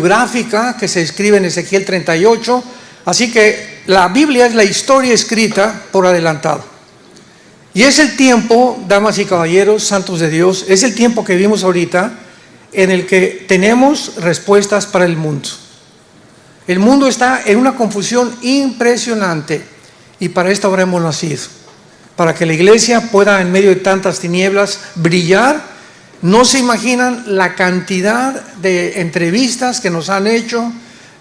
gráfica que se escribe en Ezequiel 38. Así que la Biblia es la historia escrita por adelantado. Y es el tiempo, damas y caballeros, santos de Dios, es el tiempo que vivimos ahorita en el que tenemos respuestas para el mundo. El mundo está en una confusión impresionante y para esto habremos nacido. Para que la iglesia pueda en medio de tantas tinieblas brillar. No se imaginan la cantidad de entrevistas que nos han hecho.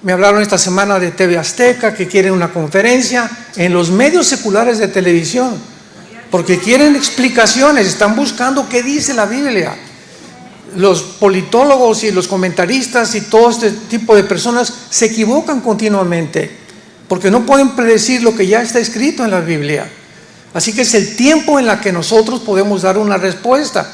Me hablaron esta semana de TV Azteca que quieren una conferencia en los medios seculares de televisión. Porque quieren explicaciones, están buscando qué dice la Biblia. Los politólogos y los comentaristas y todo este tipo de personas se equivocan continuamente. Porque no pueden predecir lo que ya está escrito en la Biblia. Así que es el tiempo en el que nosotros podemos dar una respuesta.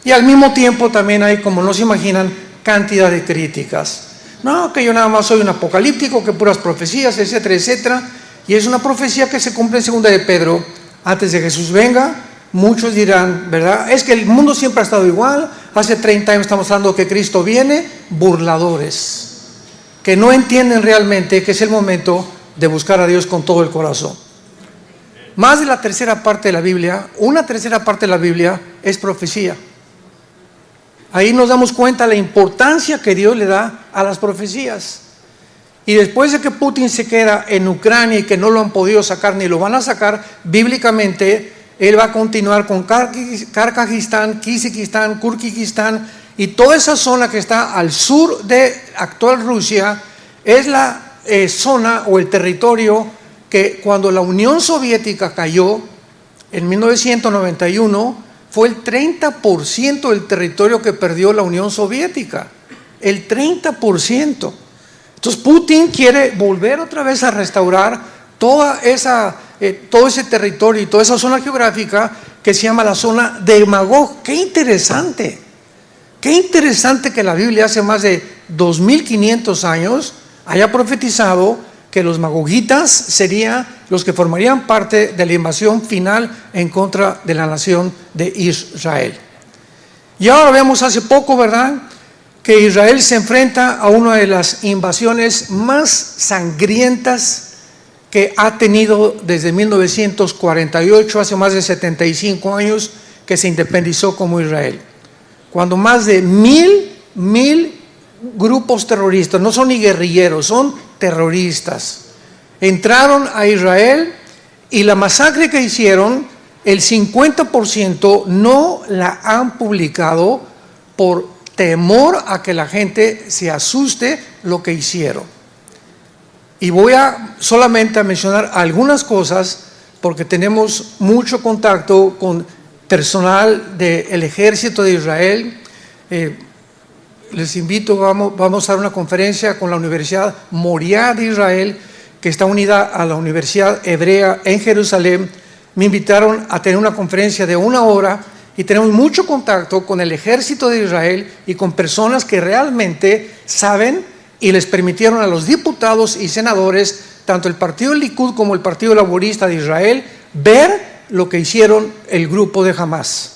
Y al mismo tiempo también hay, como no se imaginan, cantidad de críticas. No, que yo nada más soy un apocalíptico, que puras profecías, etcétera, etcétera. Y es una profecía que se cumple en 2 de Pedro. Antes de Jesús venga, muchos dirán, ¿verdad? Es que el mundo siempre ha estado igual. Hace 30 años estamos hablando que Cristo viene. Burladores, que no entienden realmente que es el momento de buscar a Dios con todo el corazón. Más de la tercera parte de la Biblia, una tercera parte de la Biblia es profecía. Ahí nos damos cuenta de la importancia que Dios le da a las profecías. Y después de que Putin se queda en Ucrania y que no lo han podido sacar ni lo van a sacar, bíblicamente, él va a continuar con Karkajistán, Kizikistán, Kurkistán y toda esa zona que está al sur de actual Rusia, es la zona o el territorio que cuando la Unión Soviética cayó en 1991 fue el 30% del territorio que perdió la Unión Soviética, el 30%. Entonces Putin quiere volver otra vez a restaurar todo ese territorio y toda esa zona geográfica que se llama la zona de Magog. ¡Qué interesante! ¡Qué interesante que la Biblia hace más de 2500 años haya profetizado que los magogitas serían los que formarían parte de la invasión final en contra de la nación de Israel. Y ahora vemos hace poco, ¿verdad?, que Israel se enfrenta a una de las invasiones más sangrientas que ha tenido desde 1948, hace más de 75 años que se independizó como Israel. Cuando más de mil grupos terroristas, no son ni guerrilleros, son terroristas, entraron a Israel y la masacre que hicieron, el 50% no la han publicado por temor a que la gente se asuste lo que hicieron. Y voy a solamente a mencionar algunas cosas porque tenemos mucho contacto con personal del ejército de Israel. Les invito, vamos a dar una conferencia con la Universidad Moriah de Israel, que está unida a la Universidad Hebrea en Jerusalén. Me invitaron a tener una conferencia de 1 hora y tenemos mucho contacto con el ejército de Israel y con personas que realmente saben y les permitieron a los diputados y senadores, tanto el partido Likud como el partido laborista de Israel, ver lo que hicieron el grupo de Hamás.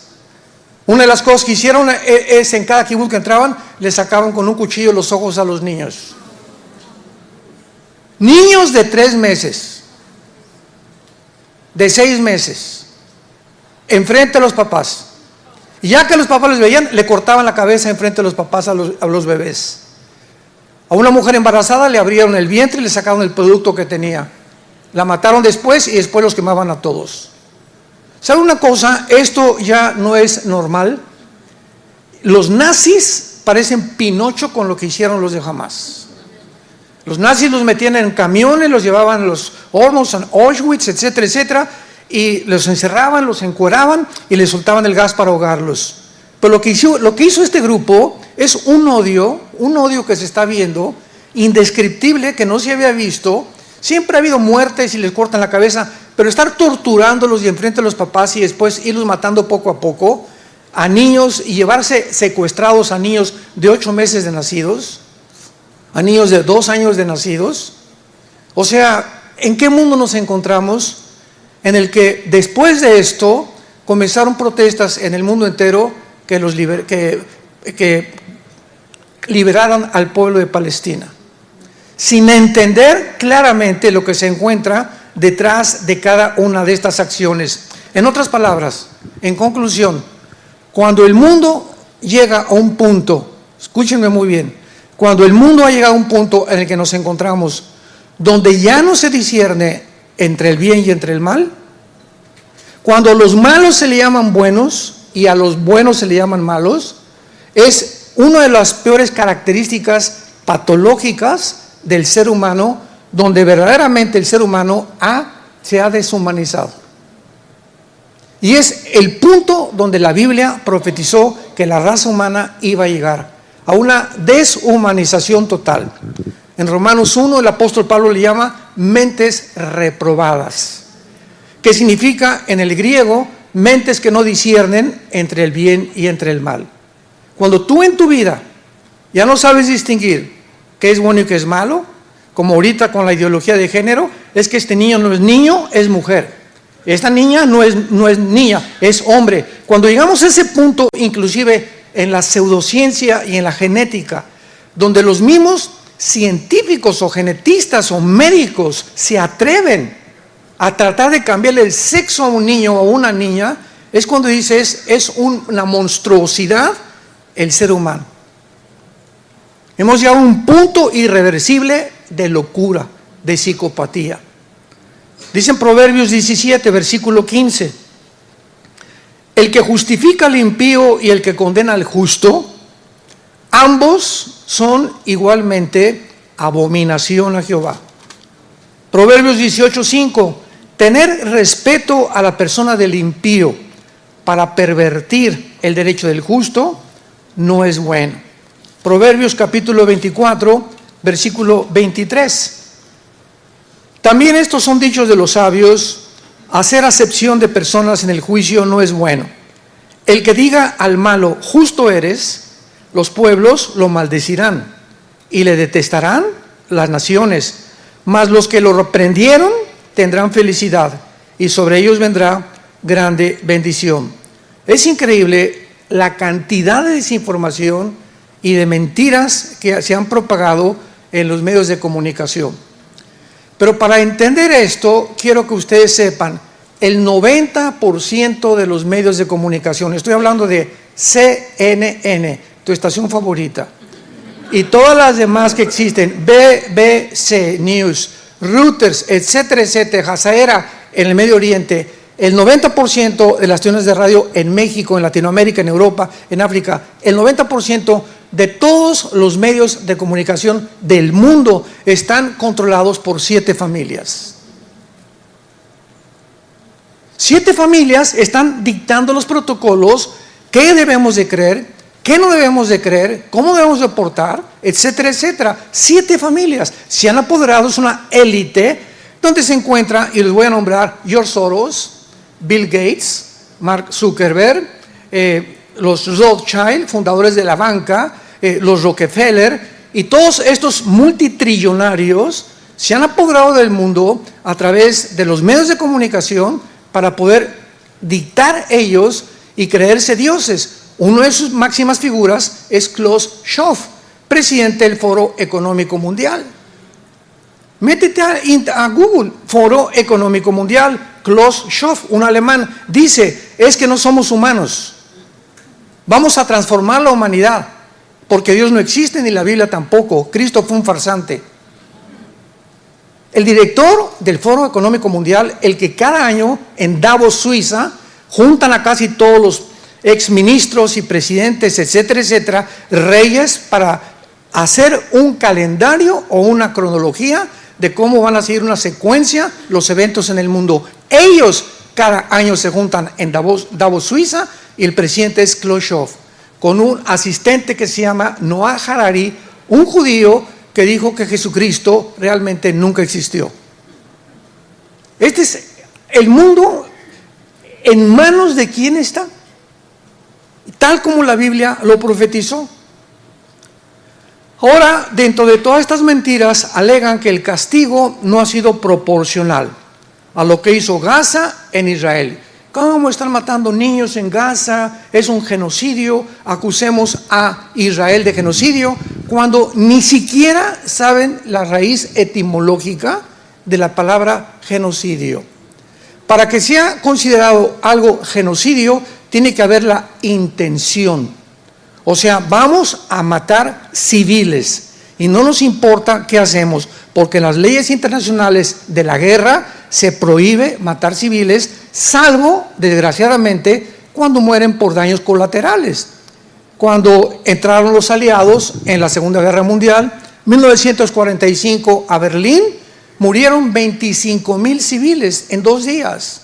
Una de las cosas que hicieron es en cada kibutz que entraban, les sacaban con un cuchillo los ojos a los niños. Niños de 3 meses, de 6 meses, enfrente a los papás. Y ya que los papás les veían, le cortaban la cabeza enfrente de los papás a los bebés. A una mujer embarazada le abrieron el vientre y le sacaron el producto que tenía. La mataron después y después los quemaban a todos. ¿Sabe una cosa? Esto ya no es normal. Los nazis parecen Pinocho con lo que hicieron los de Hamás. Los nazis los metían en camiones, los llevaban a los hornos, a Auschwitz, etcétera, etcétera, y los encerraban, los encueraban y les soltaban el gas para ahogarlos. Pero lo que hizo este grupo es un odio que se está viendo, indescriptible, que no se había visto. Siempre ha habido muertes y les cortan la cabeza, pero estar torturándolos y enfrente a los papás y después irlos matando poco a poco a niños y llevarse secuestrados a niños de 8 meses de nacidos, a niños de 2 años de nacidos. O sea, ¿en qué mundo nos encontramos? En el que después de esto comenzaron protestas en el mundo entero que liberaran al pueblo de Palestina, sin entender claramente lo que se encuentra detrás de cada una de estas acciones. En otras palabras, en conclusión, cuando el mundo llega a un punto, escúchenme muy bien, cuando el mundo ha llegado a un punto en el que nos encontramos, donde ya no se discierne entre el bien y entre el mal, cuando a los malos se le llaman buenos y a los buenos se le llaman malos, es una de las peores características patológicas del ser humano, donde verdaderamente el ser humano se ha deshumanizado. Y es el punto donde la Biblia profetizó que la raza humana iba a llegar a una deshumanización total. En Romanos 1 el apóstol Pablo le llama mentes reprobadas, que significa en el griego mentes que no disciernen entre el bien y entre el mal. Cuando tú en tu vida ya no sabes distinguir qué es bueno y qué es malo, como ahorita con la ideología de género, es que este niño no es niño, es mujer. Esta niña no es niña, es hombre. Cuando llegamos a ese punto, inclusive en la pseudociencia y en la genética, donde los mismos científicos o genetistas o médicos se atreven a tratar de cambiarle el sexo a un niño o a una niña, es cuando dices, es una monstruosidad el ser humano. Hemos llegado a un punto irreversible de locura, de psicopatía. Dice en Proverbios 17, versículo 15, el que justifica al impío y el que condena al justo, ambos son igualmente abominación a Jehová. Proverbios 18:5, tener respeto a la persona del impío para pervertir el derecho del justo no es bueno. Proverbios capítulo 24, versículo 23. También estos son dichos de los sabios, hacer acepción de personas en el juicio no es bueno. El que diga al malo, justo eres, los pueblos lo maldecirán y le detestarán las naciones, mas los que lo reprendieron tendrán felicidad y sobre ellos vendrá grande bendición. Es increíble la cantidad de desinformación y de mentiras que se han propagado en los medios de comunicación. Pero para entender esto, quiero que ustedes sepan, el 90% de los medios de comunicación, estoy hablando de CNN, tu estación favorita, y todas las demás que existen, BBC News, Reuters, etcétera, etcétera, Jazeera en el Medio Oriente, el 90% de las estaciones de radio en México, en Latinoamérica, en Europa, en África, el 90% de todos los medios de comunicación del mundo están controlados por 7 familias. 7 familias están dictando los protocolos, qué debemos de creer, qué no debemos de creer, cómo debemos de portar, etcétera, etcétera. 7 familias se han apoderado, es una élite donde se encuentra, y les voy a nombrar, George Soros, Bill Gates, Mark Zuckerberg, los Rothschild, fundadores de la banca, los Rockefeller, y todos estos multitrillonarios se han apoderado del mundo a través de los medios de comunicación para poder dictar ellos y creerse dioses. Una de sus máximas figuras es Klaus Schwab, presidente del Foro Económico Mundial. Métete a Google, Foro Económico Mundial, Klaus Schwab, un alemán, dice, es que no somos humanos, vamos a transformar la humanidad, porque Dios no existe ni la Biblia tampoco, Cristo fue un farsante. El director del Foro Económico Mundial, el que cada año en Davos, Suiza, juntan a casi todos los exministros y presidentes, etcétera, etcétera, reyes, para hacer un calendario o una cronología de cómo van a seguir una secuencia los eventos en el mundo. Ellos cada año se juntan en Davos, Suiza, y el presidente es Klaus Schwab, con un asistente que se llama Noah Harari, un judío que dijo que Jesucristo realmente nunca existió. Este es el mundo, ¿en manos de quién está? Tal como la Biblia lo profetizó. Ahora, dentro de todas estas mentiras, alegan que el castigo no ha sido proporcional a lo que hizo Gaza en Israel. ¿Cómo están matando niños en Gaza? Es un genocidio. Acusemos a Israel de genocidio. cuando ni siquiera saben la raíz etimológica de la palabra genocidio. Para que sea considerado algo genocidio, tiene que haber la intención. O sea, vamos a matar civiles y no nos importa qué hacemos, porque en las leyes internacionales de la guerra se prohíbe matar civiles, salvo, desgraciadamente, cuando mueren por daños colaterales. Cuando entraron los aliados en la Segunda Guerra Mundial, 1945, a Berlín, murieron 25,000 civiles en 2 días.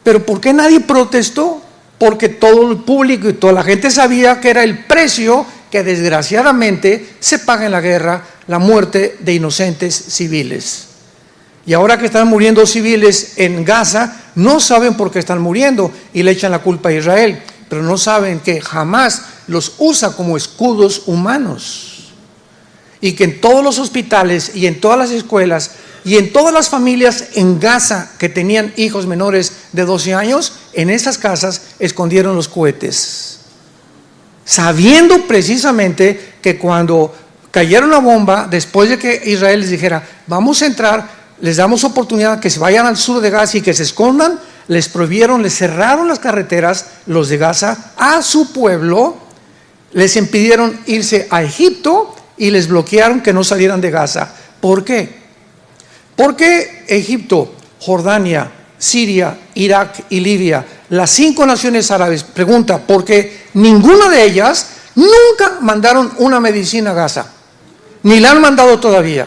¿Pero por qué nadie protestó? Porque todo el público y toda la gente sabía que era el precio que desgraciadamente se paga en la guerra, la muerte de inocentes civiles. Y ahora que están muriendo civiles en Gaza, no saben por qué están muriendo y le echan la culpa a Israel, pero no saben que Hamás los usa como escudos humanos. Y que en todos los hospitales y en todas las escuelas y en todas las familias en Gaza que tenían hijos menores de 12 años, en esas casas escondieron los cohetes, sabiendo precisamente que cuando cayera una bomba, después de que Israel les dijera, vamos a entrar, les damos oportunidad que se vayan al sur de Gaza y que se escondan, les prohibieron, les cerraron las carreteras, los de Gaza, a su pueblo, les impidieron irse a Egipto y les bloquearon que no salieran de Gaza. ¿Por qué? Porque Egipto, Jordania, Siria, Irak y Libia, las 5 naciones árabes, pregunta, porque ninguna de ellas nunca mandaron una medicina a Gaza, ni la han mandado todavía.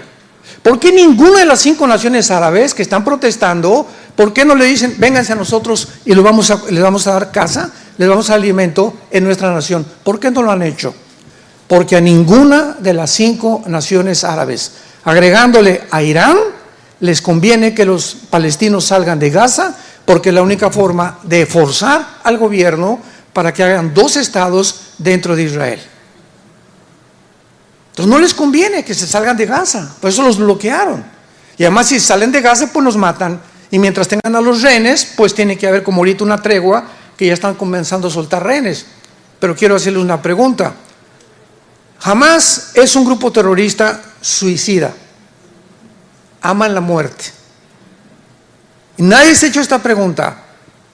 ¿Por qué ninguna de las 5 naciones árabes que están protestando, por qué no le dicen, vénganse a nosotros y les vamos a dar casa, les vamos a dar alimento en nuestra nación? ¿Por qué no lo han hecho? Porque a ninguna de las 5 naciones árabes, agregándole a Irán, les conviene que los palestinos salgan de Gaza, porque es la única forma de forzar al gobierno para que hagan 2 estados dentro de Israel. Entonces no les conviene que se salgan de Gaza, por eso los bloquearon. Y además si salen de Gaza, pues los matan. Y mientras tengan a los rehenes, pues tiene que haber como ahorita una tregua, que ya están comenzando a soltar rehenes. Pero quiero hacerles una pregunta. Hamás es un grupo terrorista suicida. Aman la muerte. Y nadie se ha hecho esta pregunta.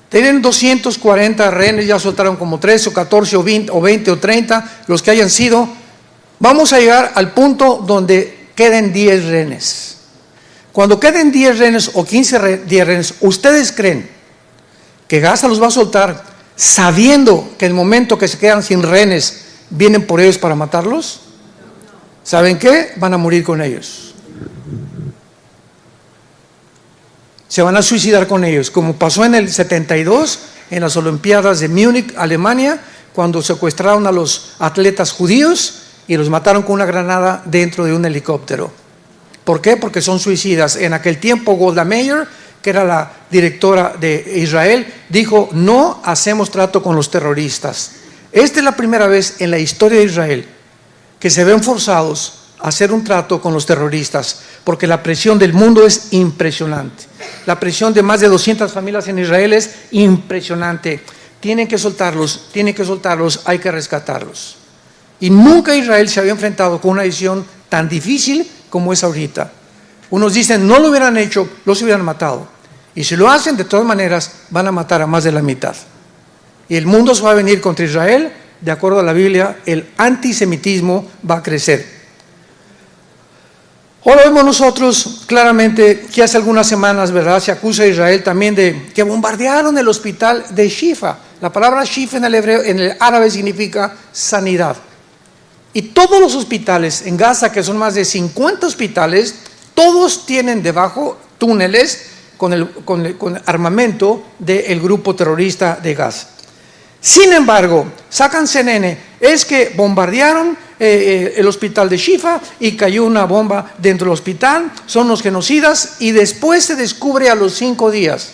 Tienen 240 rehenes, ya soltaron como 13 o 14 o 20 o 30, los que hayan sido. Vamos a llegar al punto donde queden 10 rehenes. Cuando queden 10 rehenes o 15 rehenes, ¿ustedes creen que Gaza los va a soltar sabiendo que el momento que se quedan sin rehenes vienen por ellos para matarlos? ¿Saben qué? Van a morir con ellos. Se van a suicidar con ellos, como pasó en el 72, en las Olimpiadas de Múnich, Alemania, cuando secuestraron a los atletas judíos y los mataron con una granada dentro de un helicóptero. ¿Por qué? Porque son suicidas. En aquel tiempo Golda Meir, que era la directora de Israel, dijo, no hacemos trato con los terroristas. Esta es la primera vez en la historia de Israel que se ven forzados a hacer un trato con los terroristas, porque la presión del mundo es impresionante. La presión de más de 200 familias en Israel es impresionante. Tienen que soltarlos, hay que rescatarlos. Y nunca Israel se había enfrentado con una decisión tan difícil como es ahorita. Unos dicen, no lo hubieran hecho, los hubieran matado. Y si lo hacen, de todas maneras, van a matar a más de la mitad. Y el mundo se va a venir contra Israel. De acuerdo a la Biblia, el antisemitismo va a crecer. Ahora vemos nosotros claramente que hace algunas semanas, ¿verdad?, se acusa a Israel también de que bombardearon el hospital de Shifa. La palabra Shifa en el hebreo, en el árabe, significa sanidad. Y todos los hospitales en Gaza, que son más de 50 hospitales, todos tienen debajo túneles con armamento del grupo terrorista de Gaza. Sin embargo, sacan CNN, es que bombardearon el hospital de Shifa y cayó una bomba dentro del hospital, son los genocidas, y después se descubre a los 5 días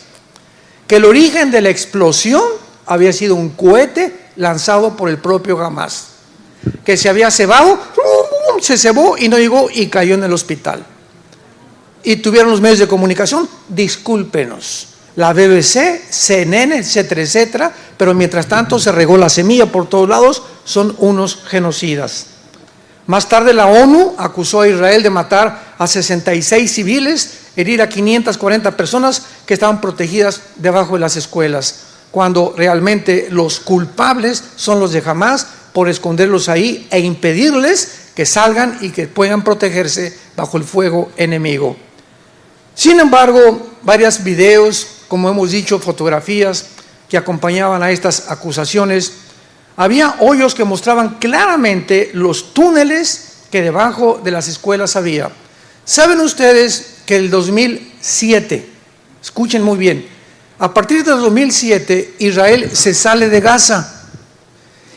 que el origen de la explosión había sido un cohete lanzado por el propio Hamás, que se había cebado, se cebó y no llegó y cayó en el hospital. Y tuvieron los medios de comunicación, discúlpenos, la BBC, CNN, etcétera, etcétera, pero mientras tanto se regó la semilla por todos lados, son unos genocidas. Más tarde la ONU acusó a Israel de matar a 66 civiles, herir a 540 personas que estaban protegidas debajo de las escuelas, cuando realmente los culpables son los de Hamás por esconderlos ahí e impedirles que salgan y que puedan protegerse bajo el fuego enemigo. Sin embargo, varios videos, como hemos dicho, fotografías que acompañaban a estas acusaciones, había hoyos que mostraban claramente los túneles que debajo de las escuelas había. ¿Saben ustedes que el 2007, escuchen muy bien, a partir del 2007 Israel se sale de Gaza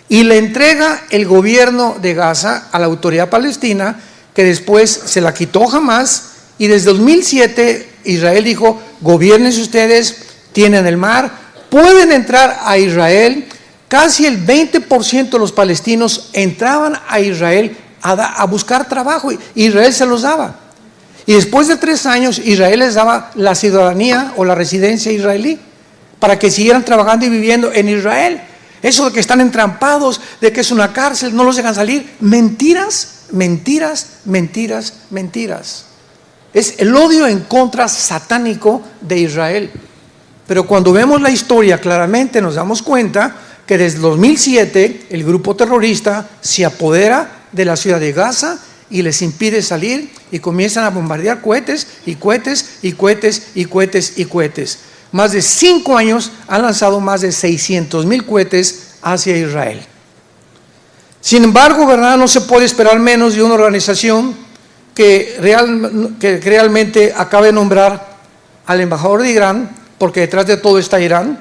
y le entrega el gobierno de Gaza a la autoridad palestina, que después se la quitó Hamás, y desde 2007 Israel dijo: gobiernense ustedes, tienen el mar, pueden entrar a Israel. Casi el 20% de los palestinos entraban a Israel a buscar trabajo, y Israel se los daba. Y después de 3 años Israel les daba la ciudadanía o la residencia israelí para que siguieran trabajando y viviendo en Israel. Eso de que están entrampados, de que es una cárcel, no los dejan salir, mentiras, mentiras, mentiras, mentiras. Es el odio en contra satánico de Israel. Pero cuando vemos la historia claramente nos damos cuenta que desde 2007 el grupo terrorista se apodera de la ciudad de Gaza y les impide salir, y comienzan a bombardear cohetes y cohetes y cohetes y cohetes y cohetes. Más de 5 años han lanzado más de 600,000 cohetes hacia Israel. Sin embargo, ¿verdad?, no se puede esperar menos de una organización que realmente acaba de nombrar al embajador de Irán, porque detrás de todo está Irán.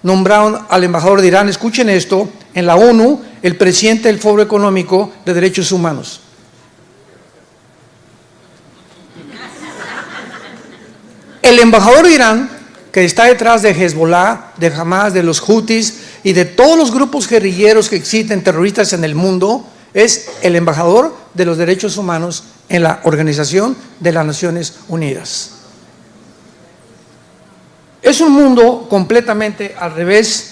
Nombraron al embajador de Irán, escuchen esto, en la ONU, el presidente del Foro Económico de Derechos Humanos. El embajador de Irán, que está detrás de Hezbollah, de Hamás, de los Houthis y de todos los grupos guerrilleros que existen, terroristas en el mundo, es el embajador de los derechos humanos en la Organización de las Naciones Unidas. Es un mundo completamente al revés,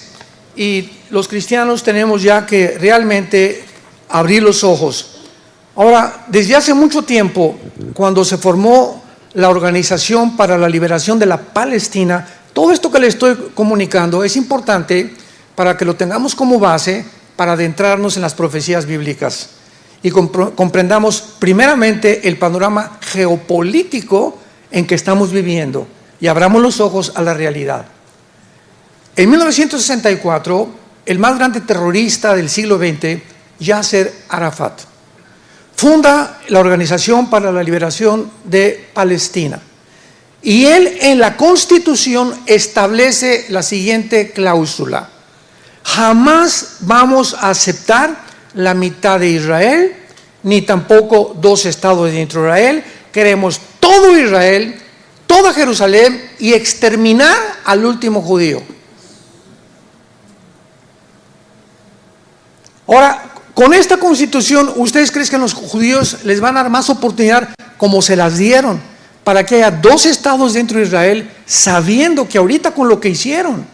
y los cristianos tenemos ya que realmente abrir los ojos. Ahora, desde hace mucho tiempo, cuando se formó la Organización para la Liberación de la Palestina, todo esto que le estoy comunicando es importante para que lo tengamos como base para adentrarnos en las profecías bíblicas y comprendamos primeramente el panorama geopolítico en que estamos viviendo y abramos los ojos a la realidad. En 1964, el más grande terrorista del siglo XX, Yasser Arafat, funda la Organización para la Liberación de Palestina. Y él en la Constitución establece la siguiente cláusula: jamás vamos a aceptar la mitad de Israel, ni tampoco 2 estados dentro de Israel. Queremos todo Israel, toda Jerusalén, y exterminar al último judío. Ahora, con esta constitución, ¿ustedes creen que a los judíos les van a dar más oportunidad como se las dieron para que haya 2 estados dentro de Israel, sabiendo que ahorita con lo que hicieron,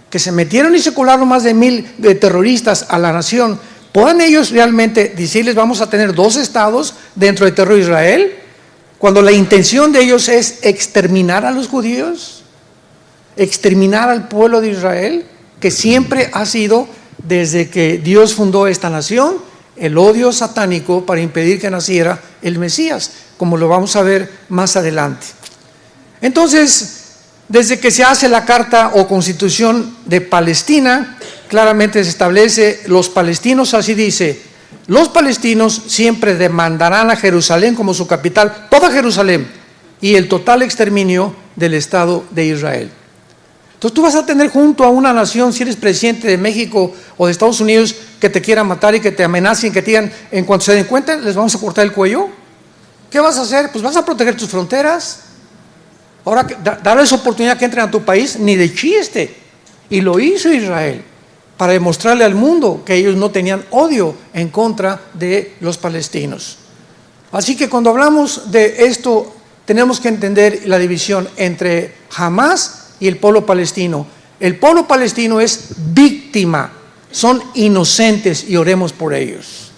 que se metieron y se colaron más de 1,000 terroristas a la nación, puedan ellos realmente decirles vamos a tener 2 estados dentro del territorio de Israel, cuando la intención de ellos es exterminar a los judíos, exterminar al pueblo de Israel, que siempre ha sido, desde que Dios fundó esta nación, el odio satánico para impedir que naciera el Mesías, como lo vamos a ver más adelante. Entonces, desde que se hace la Carta o Constitución de Palestina, claramente se establece: los palestinos, así dice, los palestinos siempre demandarán a Jerusalén como su capital, toda Jerusalén, y el total exterminio del Estado de Israel. Entonces tú vas a tener junto a una nación, si eres presidente de México o de Estados Unidos, que te quieran matar y que te amenacen, que te digan, en cuanto se den cuenta, les vamos a cortar el cuello. ¿Qué vas a hacer? Pues vas a proteger tus fronteras. Ahora, darles oportunidad que entren a tu país, ni de chiste. Y lo hizo Israel para demostrarle al mundo que ellos no tenían odio en contra de los palestinos. Así que cuando hablamos de esto, tenemos que entender la división entre Hamás y el pueblo palestino. El pueblo palestino es víctima, son inocentes y oremos por ellos.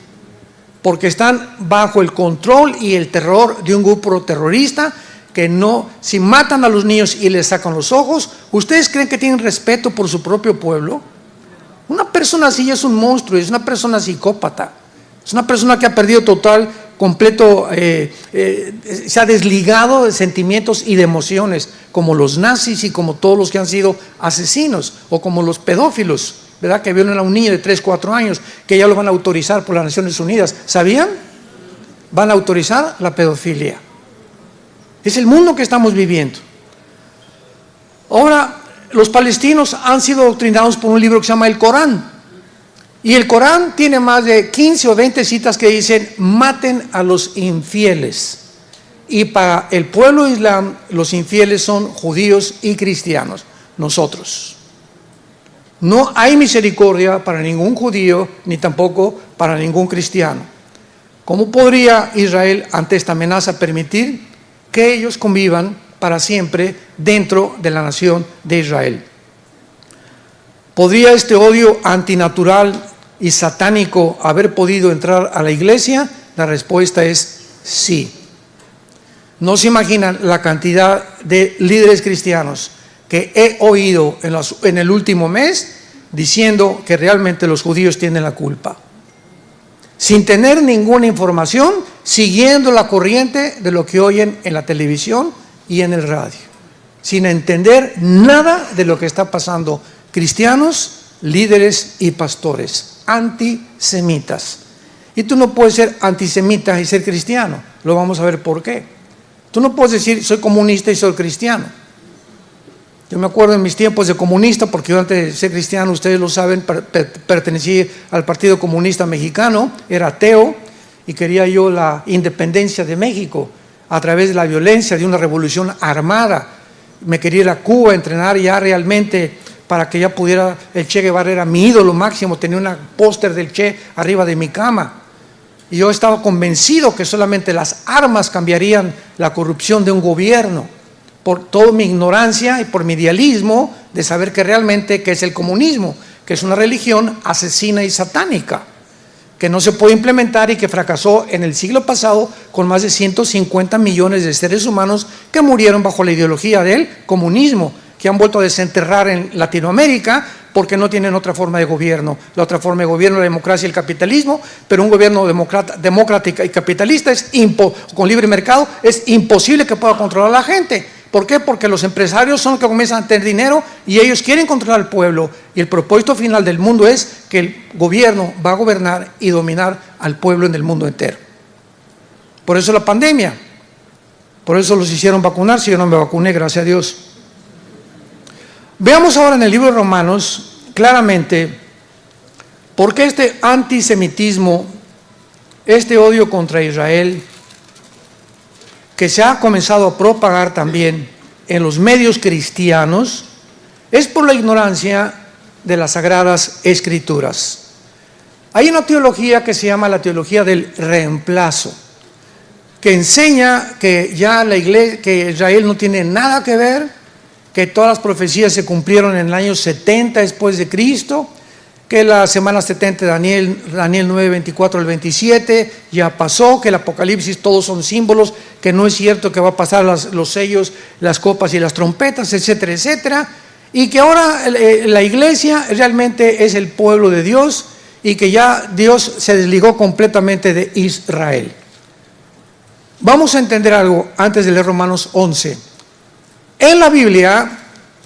porque están bajo el control y el terror de un grupo terrorista que no, si matan a los niños y les sacan los ojos, ¿ustedes creen que tienen respeto por su propio pueblo? Una persona así es un monstruo, es una persona psicópata, es una persona que ha perdido completo, se ha desligado de sentimientos y de emociones, como los nazis y como todos los que han sido asesinos, o como los pedófilos, ¿verdad? Que violan a un niño de 3, 4 años, que ya lo van a autorizar por las Naciones Unidas. ¿Sabían? Van a autorizar la pedofilia. Es el mundo que estamos viviendo. Ahora, los palestinos han sido adoctrinados por un libro que se llama el Corán. Y el Corán tiene más de 15 o 20 citas que dicen: maten a los infieles. Y para el pueblo islam, los infieles son judíos y cristianos, nosotros. No hay misericordia para ningún judío, ni tampoco para ningún cristiano. ¿Cómo podría Israel, ante esta amenaza, permitir que ellos convivan para siempre dentro de la nación de Israel? ¿Podría este odio antinatural y satánico haber podido entrar a la iglesia? La respuesta es sí. No se imaginan la cantidad de líderes cristianos que he oído en el último mes diciendo que realmente los judíos tienen la culpa, sin tener ninguna información, siguiendo la corriente de lo que oyen en la televisión y en el radio, sin entender nada de lo que está pasando. Cristianos, líderes y pastores antisemitas. Y tú no puedes ser antisemita y ser cristiano. Lo vamos a ver por qué. Tú no puedes decir soy comunista y soy cristiano. Yo me acuerdo en mis tiempos de comunista, porque yo antes de ser cristiano, ustedes lo saben, pertenecí al Partido Comunista Mexicano, era ateo y quería yo la independencia de México a través de la violencia, de una revolución armada. Me quería ir a Cuba a entrenar ya realmente para que ya pudiera, el Che Guevara era mi ídolo máximo, tenía un póster del Che arriba de mi cama. Y yo estaba convencido que solamente las armas cambiarían la corrupción de un gobierno, por toda mi ignorancia y por mi idealismo de saber que realmente que es el comunismo, que es una religión asesina y satánica, que no se puede implementar y que fracasó en el siglo pasado con más de 150 millones de seres humanos que murieron bajo la ideología del comunismo, que han vuelto a desenterrar en Latinoamérica porque no tienen otra forma de gobierno. La otra forma de gobierno es la democracia y el capitalismo, pero un gobierno democrático y capitalista con libre mercado es imposible que pueda controlar a la gente. ¿Por qué? Porque los empresarios son los que comienzan a tener dinero y ellos quieren controlar al pueblo. Y el propósito final del mundo es que el gobierno va a gobernar y dominar al pueblo en el mundo entero. Por eso la pandemia, por eso los hicieron vacunarse. Yo no me vacuné, gracias a Dios. Veamos ahora en el libro de Romanos claramente por qué este antisemitismo, este odio contra Israel, que se ha comenzado a propagar también en los medios cristianos, es por la ignorancia de las Sagradas Escrituras. Hay una teología que se llama la teología del reemplazo, que enseña que ya la iglesia, que Israel no tiene nada que ver, que todas las profecías se cumplieron en el año 70 después de Cristo, que la semana 70 de Daniel 9, 24 al 27 ya pasó, que el Apocalipsis todos son símbolos, que no es cierto que va a pasar los sellos, las copas y las trompetas, etcétera, etcétera, y que ahora la iglesia realmente es el pueblo de Dios y que ya Dios se desligó completamente de Israel. Vamos a entender algo antes de leer Romanos 11. En la Biblia,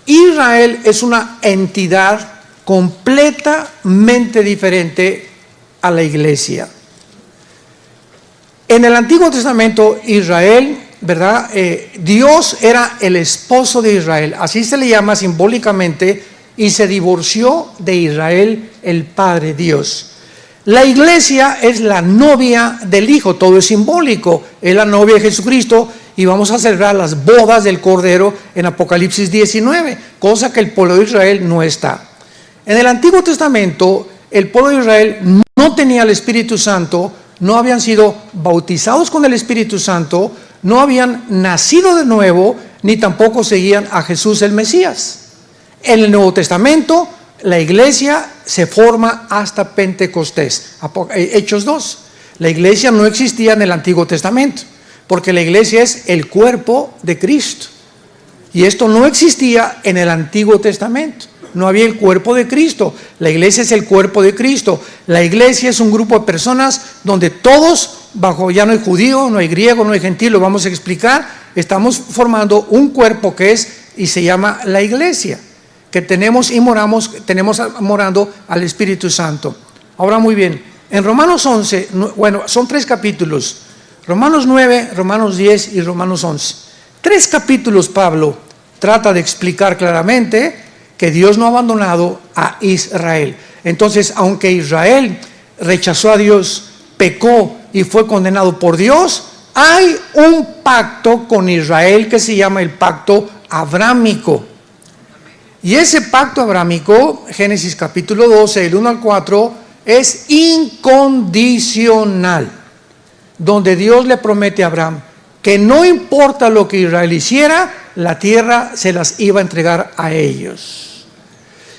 Israel es una entidad completamente diferente a la iglesia. En el Antiguo Testamento, Israel, ¿verdad? Dios era el esposo de Israel, así se le llama simbólicamente, y se divorció de Israel el Padre Dios. La iglesia es la novia del Hijo, todo es simbólico, es la novia de Jesucristo, y vamos a celebrar las bodas del Cordero en Apocalipsis 19, cosa que el pueblo de Israel no está. En el Antiguo Testamento, el pueblo de Israel no tenía el Espíritu Santo, no habían sido bautizados con el Espíritu Santo, no habían nacido de nuevo, ni tampoco seguían a Jesús el Mesías. En el Nuevo Testamento, la iglesia se forma hasta Pentecostés, Hechos 2. La iglesia no existía en el Antiguo Testamento, porque la iglesia es el cuerpo de Cristo. Y esto no existía en el Antiguo Testamento. No había el cuerpo de Cristo. La iglesia es el cuerpo de Cristo. La iglesia es un grupo de personas donde todos, ya no hay judío, no hay griego, no hay gentil, lo vamos a explicar. Estamos formando un cuerpo que es y se llama la iglesia, que tenemos morando al Espíritu Santo. Ahora muy bien, en Romanos 11, bueno, son 3 capítulos, Romanos 9, Romanos 10 y Romanos 11. 3 capítulos Pablo trata de explicar claramente que Dios no ha abandonado a Israel. Entonces, aunque Israel rechazó a Dios, pecó y fue condenado por Dios, hay un pacto con Israel que se llama el pacto abrámico. Y ese pacto abrámico, Génesis capítulo 12, del 1 al 4, es incondicional, donde Dios le promete a Abraham que no importa lo que Israel hiciera, la tierra se las iba a entregar a ellos.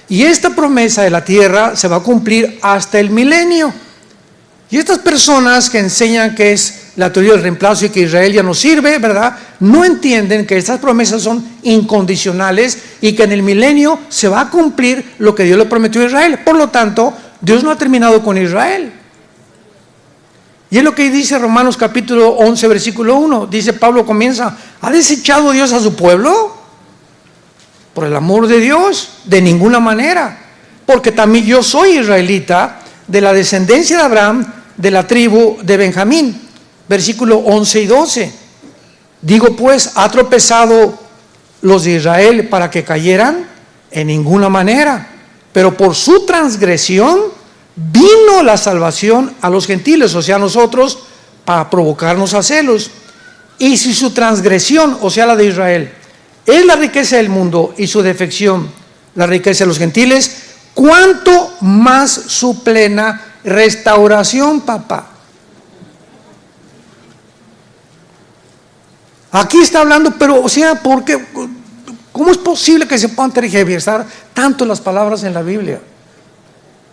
Y esta promesa de la tierra se va a cumplir hasta el milenio. Y estas personas que enseñan que es la teoría del reemplazo y que Israel ya no sirve, ¿verdad?, no entienden que estas promesas son incondicionales y que en el milenio se va a cumplir lo que Dios le prometió a Israel. Por lo tanto, Dios no ha terminado con Israel. Y es lo que dice Romanos capítulo 11, versículo 1. Dice Pablo, comienza: ¿ha desechado Dios a su pueblo? Por el amor de Dios, de ninguna manera. Porque también yo soy israelita, de la descendencia de Abraham, de la tribu de Benjamín. Versículo 11 y 12. Digo pues, ¿ha tropezado los de Israel para que cayeran? En ninguna manera. Pero por su transgresión vino la salvación a los gentiles, o sea, a nosotros, para provocarnos a celos. Y si su transgresión, o sea, la de Israel, es la riqueza del mundo y su defección la riqueza de los gentiles, ¿cuánto más su plena restauración, papá? Aquí está hablando, pero, o sea, ¿por qué? ¿Cómo es posible que se puedan tergiversar tanto las palabras en la Biblia?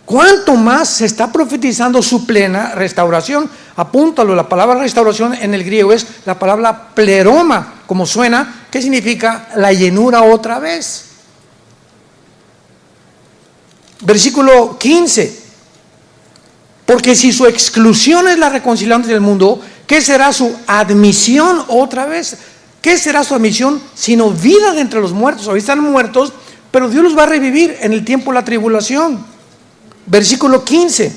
¿Cuánto más se está profetizando su plena restauración? Apúntalo, la palabra restauración en el griego es la palabra pleroma, como suena, que significa la llenura otra vez. Versículo 15. Porque si su exclusión es la reconciliación del mundo, ¿qué será su admisión otra vez? ¿Qué será su admisión sino vida de entre los muertos? Hoy están muertos, pero Dios los va a revivir en el tiempo de la tribulación. Versículo 15,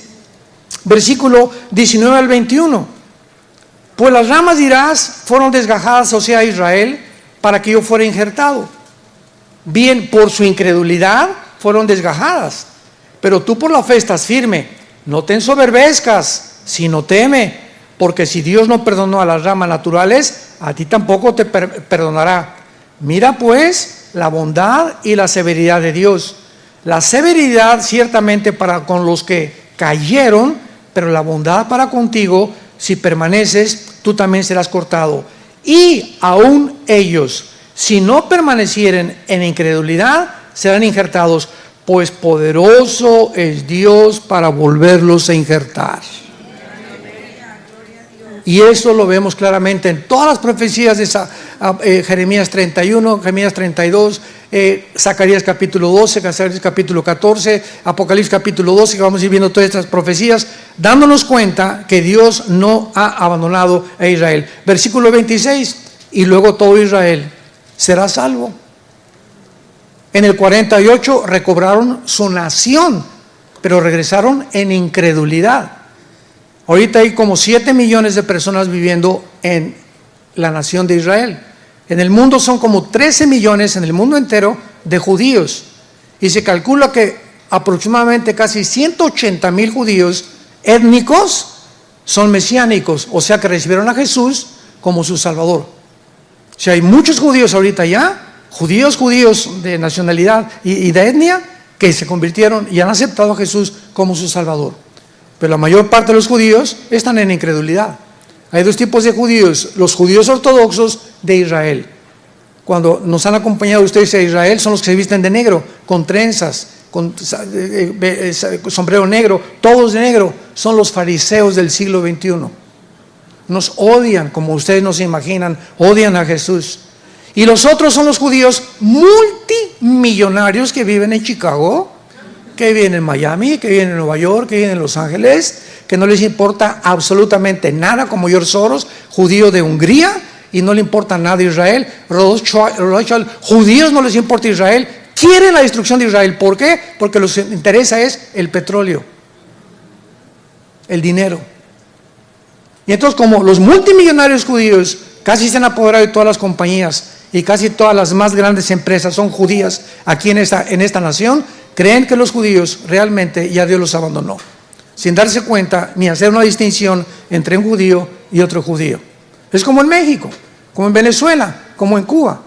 versículo 19 al 21. Pues las ramas dirás fueron desgajadas, o sea, Israel, para que yo fuera injertado. Bien, por su incredulidad fueron desgajadas, pero tú por la fe estás firme. No te ensoberbezcas, sino teme, porque si Dios no perdonó a las ramas naturales, a ti tampoco te perdonará. Mira pues la bondad y la severidad de Dios. La severidad ciertamente para con los que cayeron, pero la bondad para contigo, si permaneces, tú también serás cortado. Y aún ellos, si no permanecieren en incredulidad, serán injertados, pues poderoso es Dios para volverlos a injertar. Y eso lo vemos claramente en todas las profecías de Jeremías 31, Jeremías 32, Zacarías capítulo 12, Zacarías capítulo 14, Apocalipsis capítulo 12, que vamos a ir viendo todas estas profecías, dándonos cuenta que Dios no ha abandonado a Israel. Versículo 26, y luego todo Israel será salvo. En el 48 recobraron su nación, pero regresaron en incredulidad. Ahorita hay como 7 millones de personas viviendo en la nación de Israel. En el mundo son como 13 millones en el mundo entero de judíos. Y se calcula que aproximadamente casi 180,000 judíos étnicos son mesiánicos, o sea que recibieron a Jesús como su Salvador. O sea, hay muchos judíos ahorita ya, judíos de nacionalidad y de etnia, que se convirtieron y han aceptado a Jesús como su Salvador. Pero la mayor parte de los judíos están en incredulidad. Hay dos tipos de judíos: los judíos ortodoxos de Israel. Cuando nos han acompañado ustedes a Israel, son los que se visten de negro, con trenzas, con sombrero negro, todos de negro, son los fariseos del siglo XXI. Nos odian, como ustedes no se imaginan, odian a Jesús. Y los otros son los judíos multimillonarios que viven en Chicago, que viven en Miami, que viven en Nueva York, que viven en Los Ángeles, que no les importa absolutamente nada, como George Soros, judío de Hungría, y no le importa nada de Israel. Rothschild, judíos no les importa Israel, quieren la destrucción de Israel. ¿Por qué? Porque lo que les interesa es el petróleo, el dinero. Y entonces, como los multimillonarios judíos casi se han apoderado de todas las compañías y casi todas las más grandes empresas son judías aquí en esta nación, creen que los judíos realmente ya Dios los abandonó, sin darse cuenta ni hacer una distinción entre un judío y otro judío. Es como en México, como en Venezuela, como en Cuba.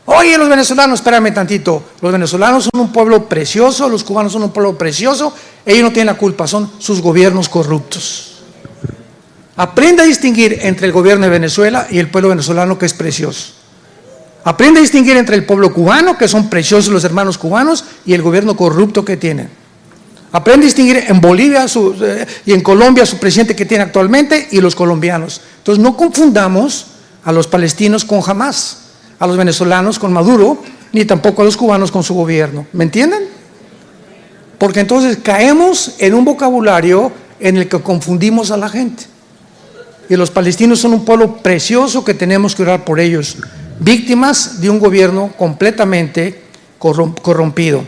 Oye, los venezolanos, espérame tantito, los venezolanos son un pueblo precioso, los cubanos son un pueblo precioso, ellos no tienen la culpa, son sus gobiernos corruptos. Aprende a distinguir entre el gobierno de Venezuela y el pueblo venezolano, que es precioso. Aprende a distinguir entre el pueblo cubano, que son preciosos los hermanos cubanos, y el gobierno corrupto que tienen. Aprende a distinguir en Bolivia y en Colombia su presidente que tiene actualmente y los colombianos. Entonces no confundamos a los palestinos con Hamás, a los venezolanos con Maduro, ni tampoco a los cubanos con su gobierno. ¿Me entienden? Porque entonces caemos en un vocabulario en el que confundimos a la gente. Y los palestinos son un pueblo precioso que tenemos que orar por ellos, víctimas de un gobierno completamente corrompido.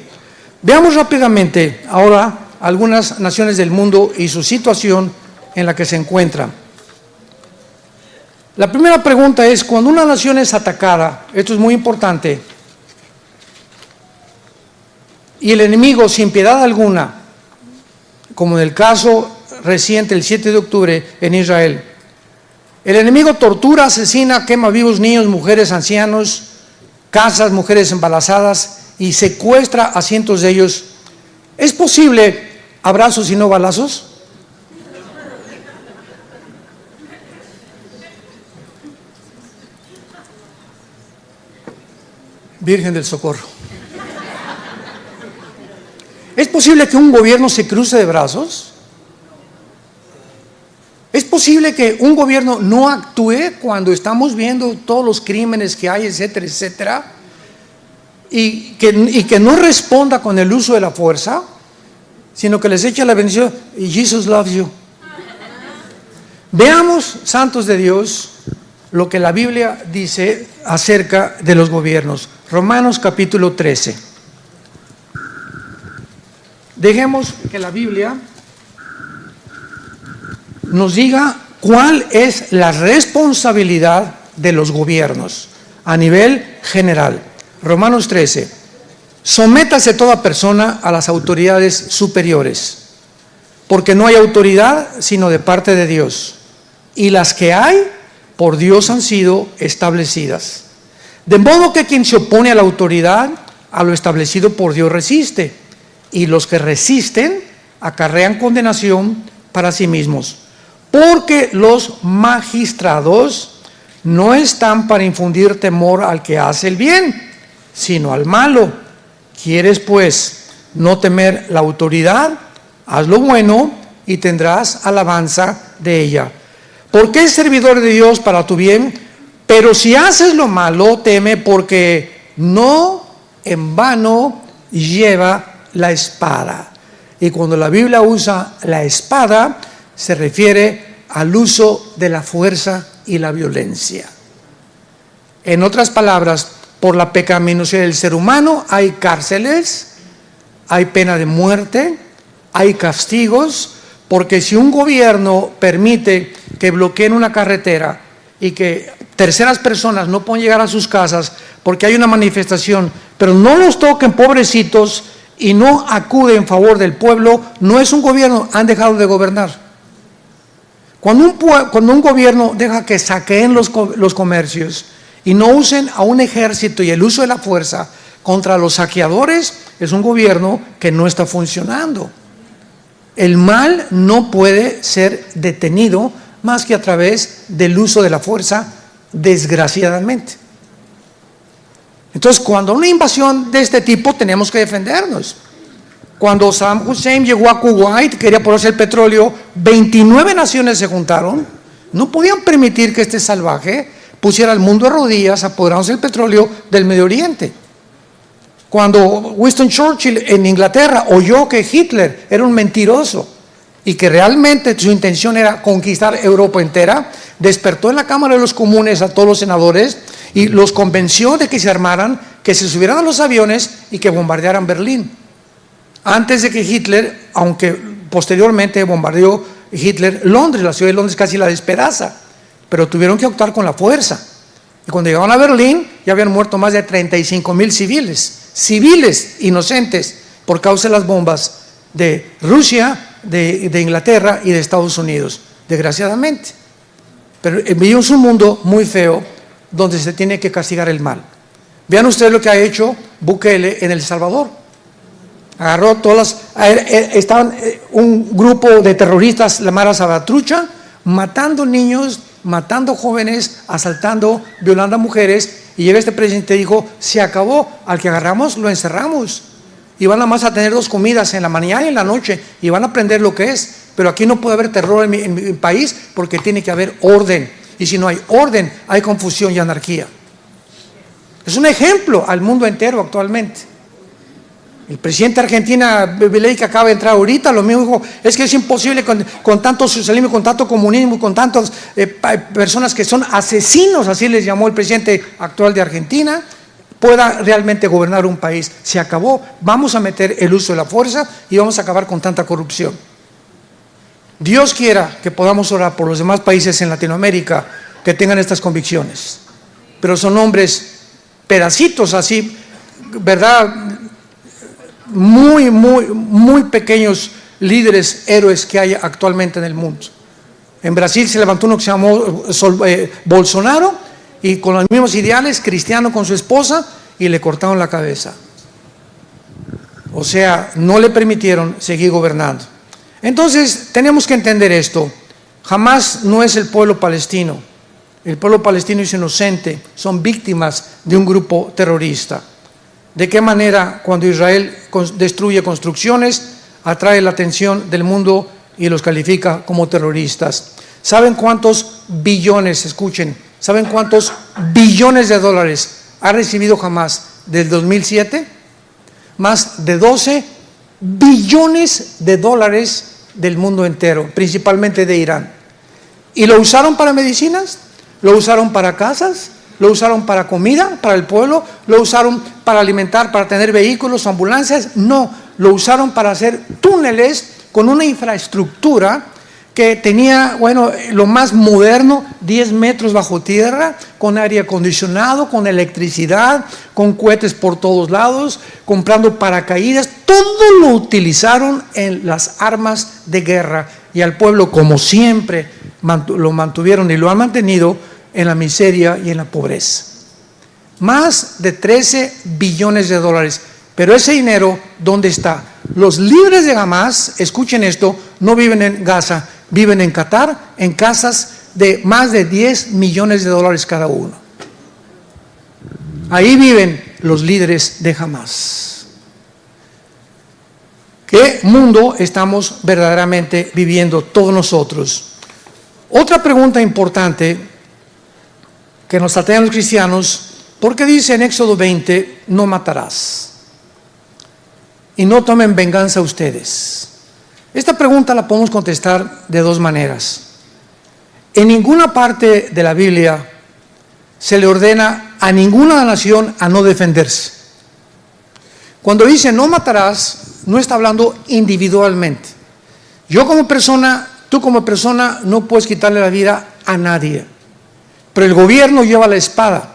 Veamos rápidamente ahora algunas naciones del mundo y su situación en la que se encuentran. La primera pregunta es: cuando una nación es atacada, esto es muy importante, y el enemigo sin piedad alguna, como en el caso reciente el 7 de octubre en Israel, el enemigo tortura, asesina, quema vivos niños, mujeres, ancianos, casas, mujeres embarazadas, y secuestra a cientos de ellos. ¿Es posible abrazos y no balazos? Virgen del Socorro. ¿Es posible que un gobierno se cruce de brazos? ¿Es posible que un gobierno no actúe cuando estamos viendo todos los crímenes que hay, etcétera, etcétera? Y que no responda con el uso de la fuerza, sino que les echa la bendición y Jesus loves you. Veamos, santos de Dios, lo que la Biblia dice acerca de los gobiernos. Romanos capítulo 13. Dejemos que la Biblia nos diga cuál es la responsabilidad de los gobiernos a nivel general. Romanos 13. Sométase toda persona a las autoridades superiores, porque no hay autoridad sino de parte de Dios, y las que hay por Dios han sido establecidas. De modo que quien se opone a la autoridad, a lo establecido por Dios resiste, y los que resisten acarrean condenación para sí mismos, porque los magistrados no están para infundir temor al que hace el bien, sino al malo. ¿Quieres pues no temer la autoridad? Haz lo bueno y tendrás alabanza de ella, porque es servidor de Dios para tu bien. Pero si haces lo malo, teme, porque no en vano lleva la espada. Y cuando la Biblia usa la espada, se refiere al uso de la fuerza y la violencia. En otras palabras, por la pecaminosidad del ser humano hay cárceles, hay pena de muerte, hay castigos, porque si un gobierno permite que bloqueen una carretera y que terceras personas no pueden llegar a sus casas porque hay una manifestación, pero no los toquen, pobrecitos, y no acuden en favor del pueblo, no es un gobierno, han dejado de gobernar. Cuando un gobierno deja que saqueen los comercios y no usen a un ejército y el uso de la fuerza contra los saqueadores, es un gobierno que no está funcionando. El mal no puede ser detenido más que a través del uso de la fuerza, desgraciadamente. Entonces, cuando una invasión de este tipo, tenemos que defendernos. Cuando Saddam Hussein llegó a Kuwait, quería ponerse el petróleo, 29 naciones se juntaron. No podían permitir que este salvaje pusiera al mundo de rodillas apoderándose del petróleo del Medio Oriente. Cuando Winston Churchill en Inglaterra oyó que Hitler era un mentiroso y que realmente su intención era conquistar Europa entera, despertó en la Cámara de los Comunes a todos los senadores y los convenció de que se armaran, que se subieran a los aviones y que bombardearan Berlín. Antes de que Hitler, aunque posteriormente bombardeó Hitler Londres, la ciudad de Londres casi la despedaza, pero tuvieron que actuar con la fuerza. Y cuando llegaron a Berlín ya habían muerto más de 35,000 civiles inocentes por causa de las bombas de Rusia, de Inglaterra y de Estados Unidos, desgraciadamente. Pero vivimos un mundo muy feo donde se tiene que castigar el mal. Vean ustedes lo que ha hecho Bukele en El Salvador. Agarró estaban un grupo de terroristas, la Mara Salvatrucha, matando niños, matando jóvenes, asaltando, violando a mujeres, y llega este presidente y dijo: se acabó, al que agarramos lo encerramos, y van nada más a tener 2 comidas, en la mañana y en la noche, y van a aprender lo que es. Pero aquí no puede haber terror en mi país, porque tiene que haber orden, y si no hay orden, hay confusión y anarquía. Es un ejemplo al mundo entero actualmente. El presidente de Argentina, Milei, que acaba de entrar ahorita, lo mismo dijo: es que es imposible con tanto socialismo, con tanto comunismo, con tantas personas que son asesinos, así les llamó el presidente actual de Argentina, pueda realmente gobernar un país. Se acabó, vamos a meter el uso de la fuerza y vamos a acabar con tanta corrupción. Dios quiera que podamos orar por los demás países en Latinoamérica que tengan estas convicciones, pero son hombres, pedacitos así, ¿verdad?, muy pequeños líderes, héroes que hay actualmente en el mundo. En Brasil se levantó uno que se llamó Bolsonaro, y con los mismos ideales, cristiano con su esposa, y le cortaron la cabeza. O sea, no le permitieron seguir gobernando. Entonces tenemos que entender esto: Hamás no es el pueblo palestino. El pueblo palestino es inocente, son víctimas de un grupo terrorista. ¿De qué manera cuando Israel destruye construcciones atrae la atención del mundo y los califica como terroristas? ¿Saben cuántos billones, escuchen, saben cuántos billones de dólares ha recibido Hamás desde 2007? Más de 12 billones de dólares del mundo entero, principalmente de Irán. ¿Y lo usaron para medicinas? ¿Lo usaron para casas? ¿Lo usaron para comida, para el pueblo? ¿Lo usaron para alimentar, para tener vehículos, ambulancias? No, lo usaron para hacer túneles con una infraestructura que tenía, bueno, lo más moderno, 10 metros bajo tierra, con aire acondicionado, con electricidad, con cohetes por todos lados, comprando paracaídas. Todo lo utilizaron en las armas de guerra, y al pueblo, como siempre, lo mantuvieron y lo han mantenido en la miseria y en la pobreza. Más de 13 billones de dólares. Pero ese dinero, ¿dónde está? Los líderes de Hamás, escuchen esto, no viven en Gaza, viven en Qatar, en casas de más de 10 millones de dólares cada uno. Ahí viven los líderes de Hamás. ¿Qué mundo estamos verdaderamente viviendo todos nosotros? Otra pregunta importante que nos atañe a los cristianos: ¿por qué dice en Éxodo 20, no matarás? Y no tomen venganza ustedes. Esta pregunta la podemos contestar de 2 maneras. En ninguna parte de la Biblia se le ordena a ninguna nación a no defenderse. Cuando dice no matarás, no está hablando individualmente. Yo como persona, tú como persona, no puedes quitarle la vida a nadie. Pero el gobierno lleva la espada,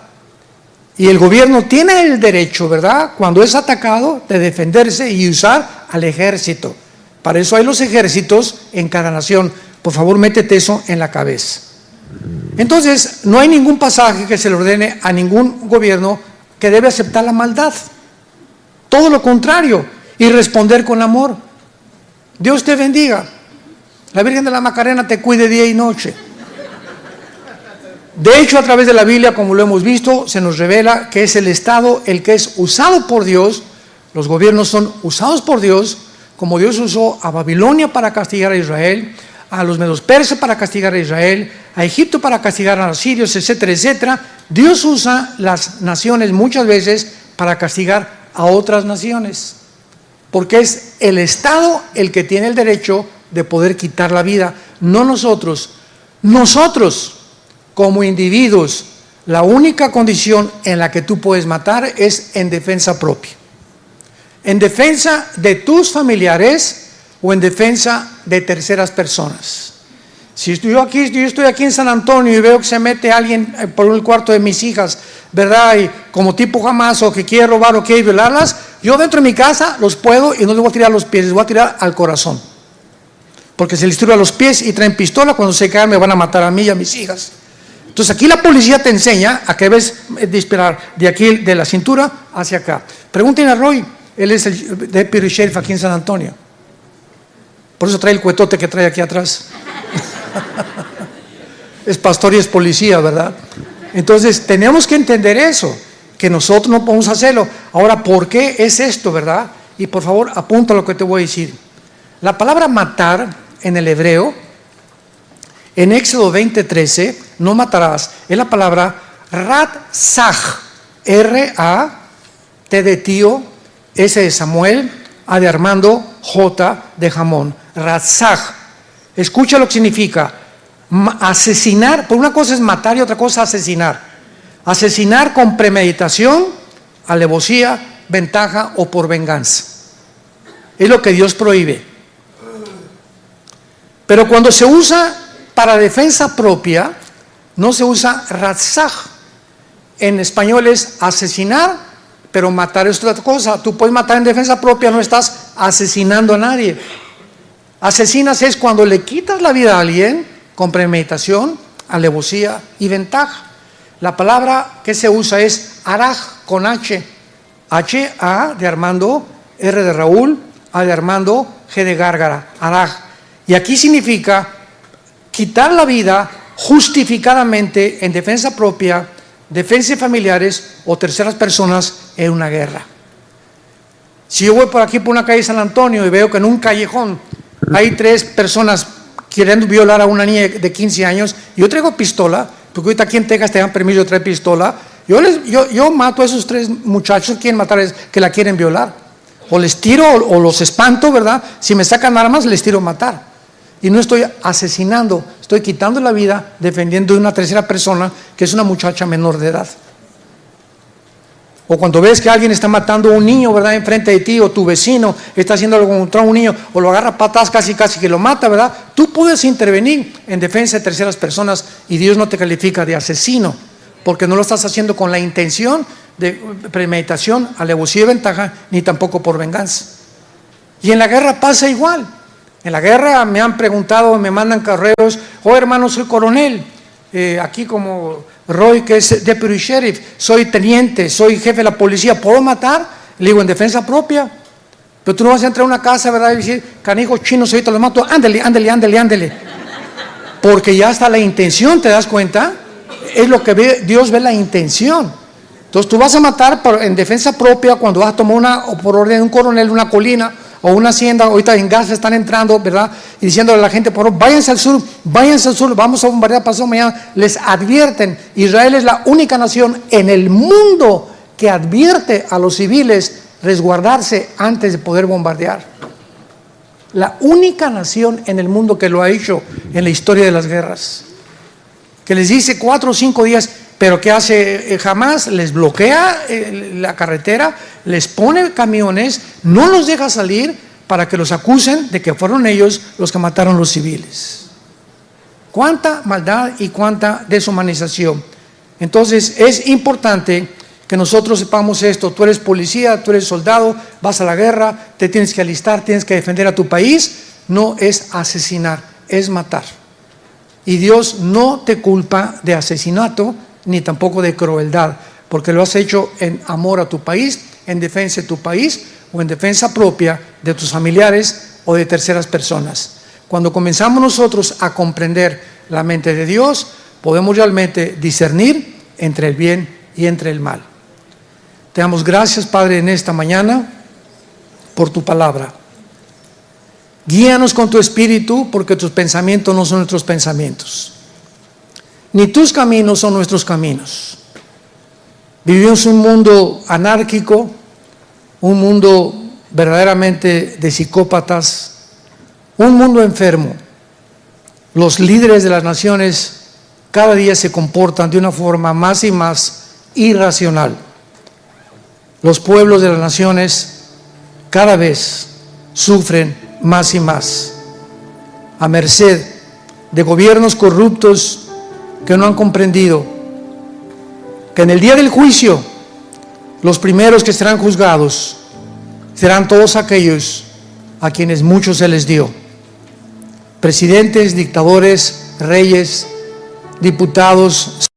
y el gobierno tiene el derecho, ¿verdad?, cuando es atacado, de defenderse y usar al ejército. Para eso hay los ejércitos en cada nación. Por favor, métete eso en la cabeza. Entonces, no hay ningún pasaje que se le ordene a ningún gobierno que debe aceptar la maldad. Todo lo contrario, y responder con amor. Dios te bendiga. La Virgen de la Macarena te cuide día y noche. De hecho, a través de la Biblia, como lo hemos visto, se nos revela que es el Estado el que es usado por Dios. Los gobiernos son usados por Dios como Dios usó a Babilonia para castigar a Israel, a los medos persas para castigar a Israel, a Egipto para castigar a los sirios, etcétera, etcétera. Dios usa las naciones muchas veces para castigar a otras naciones, porque es el Estado el que tiene el derecho de poder quitar la vida, no nosotros. Nosotros, como individuos, la única condición en la que tú puedes matar es en defensa propia, en defensa de tus familiares o en defensa de terceras personas. Si yo estoy aquí en San Antonio y veo que se mete alguien por el cuarto de mis hijas, ¿verdad? Y como tipo Hamas, o que quiere robar o quiere violarlas, yo dentro de mi casa los puedo y no les voy a tirar a los pies, les voy a tirar al corazón. Porque se les tira a los pies y traen pistola, cuando se caen me van a matar a mí y a mis hijas. Entonces aquí la policía te enseña a que debes disparar de aquí, de la cintura hacia acá. Pregúntenle a Roy, él es el deputy sheriff aquí en San Antonio. Por eso trae el cuetote que trae aquí atrás. Es pastor y es policía, ¿verdad? Entonces tenemos que entender eso, que nosotros no podemos hacerlo. Ahora, ¿por qué es esto, verdad? Y por favor, apunta lo que te voy a decir. La palabra matar en el hebreo, en Éxodo 20:13, no matarás, es la palabra ratzaj, R-A-T de tío, S de Samuel, A de Armando, J de jamón, ratzaj. Escucha lo que significa: asesinar. Por una cosa es matar y otra cosa asesinar. Asesinar con premeditación, alevosía, ventaja o por venganza. Es lo que Dios prohíbe. Pero cuando se usa para defensa propia, no se usa ratzaj. En español es asesinar, pero matar es otra cosa. Tú puedes matar en defensa propia, no estás asesinando a nadie. Asesinas es cuando le quitas la vida a alguien con premeditación, alevosía y ventaja. La palabra que se usa es araj, con H. H-A de Armando, R de Raúl, A de Armando, G de Gárgara, araj. Y aquí significa quitar la vida justificadamente en defensa propia, defensa de familiares o terceras personas en una guerra. Si yo voy por aquí por una calle de San Antonio y veo que en un callejón hay 3 personas queriendo violar a una niña de 15 años, yo traigo pistola, porque ahorita aquí en Texas te dan permiso de traer pistola, yo mato a esos 3 muchachos que quieren matar, que la quieren violar. O les tiro o los espanto, ¿verdad? Si me sacan armas, les tiro a matar. Y no estoy asesinando, estoy quitando la vida defendiendo de una tercera persona que es una muchacha menor de edad. O cuando ves que alguien está matando a un niño, ¿verdad?, enfrente de ti, o tu vecino está haciendo algo contra un niño, o lo agarra a patas casi que lo mata, ¿verdad? Tú puedes intervenir en defensa de terceras personas y Dios no te califica de asesino, porque no lo estás haciendo con la intención de premeditación, alevosía y ventaja, ni tampoco por venganza. Y en la guerra pasa igual. En la guerra me han preguntado, me mandan correos: oh hermano, soy coronel, aquí como Roy, que es deputy sheriff, soy teniente, soy jefe de la policía, ¿puedo matar? Le digo, en defensa propia. Pero tú no vas a entrar a una casa, ¿verdad?, y decir, canijos chinos, ahorita los mato, ándale. Porque ya está la intención, ¿te das cuenta? Es lo que ve, Dios ve la intención. Entonces tú vas a matar en defensa propia cuando vas a tomar o por orden de un coronel, una colina o una hacienda. Ahorita en Gaza están entrando, ¿verdad?, y diciéndole a la gente, por favor, váyanse al sur, vamos a bombardear pasado mañana. Les advierten. Israel es la única nación en el mundo que advierte a los civiles resguardarse antes de poder bombardear. La única nación en el mundo que lo ha hecho en la historia de las guerras, que les dice 4 o 5 días. Pero ¿qué hace Hamas? Les bloquea la carretera, les pone camiones, no los deja salir para que los acusen de que fueron ellos los que mataron a los civiles. Cuánta maldad y cuánta deshumanización. Entonces es importante que nosotros sepamos esto. Tú eres policía, tú eres soldado, vas a la guerra, te tienes que alistar, tienes que defender a tu país. No es asesinar, es matar. Y Dios no te culpa de asesinato ni tampoco de crueldad, porque lo has hecho en amor a tu país, en defensa de tu país o en defensa propia de tus familiares o de terceras personas. Cuando comenzamos nosotros a comprender la mente de Dios, podemos realmente discernir entre el bien y entre el mal. Te damos gracias, Padre, en esta mañana por tu palabra. Guíanos con tu espíritu, porque tus pensamientos no son nuestros pensamientos, ni tus caminos son nuestros caminos. Vivimos un mundo anárquico, un mundo verdaderamente de psicópatas, un mundo enfermo. Los líderes de las naciones cada día se comportan de una forma más y más irracional. Los pueblos de las naciones cada vez sufren más y más, a merced de gobiernos corruptos que no han comprendido que en el día del juicio los primeros que serán juzgados serán todos aquellos a quienes mucho se les dio: presidentes, dictadores, reyes, diputados,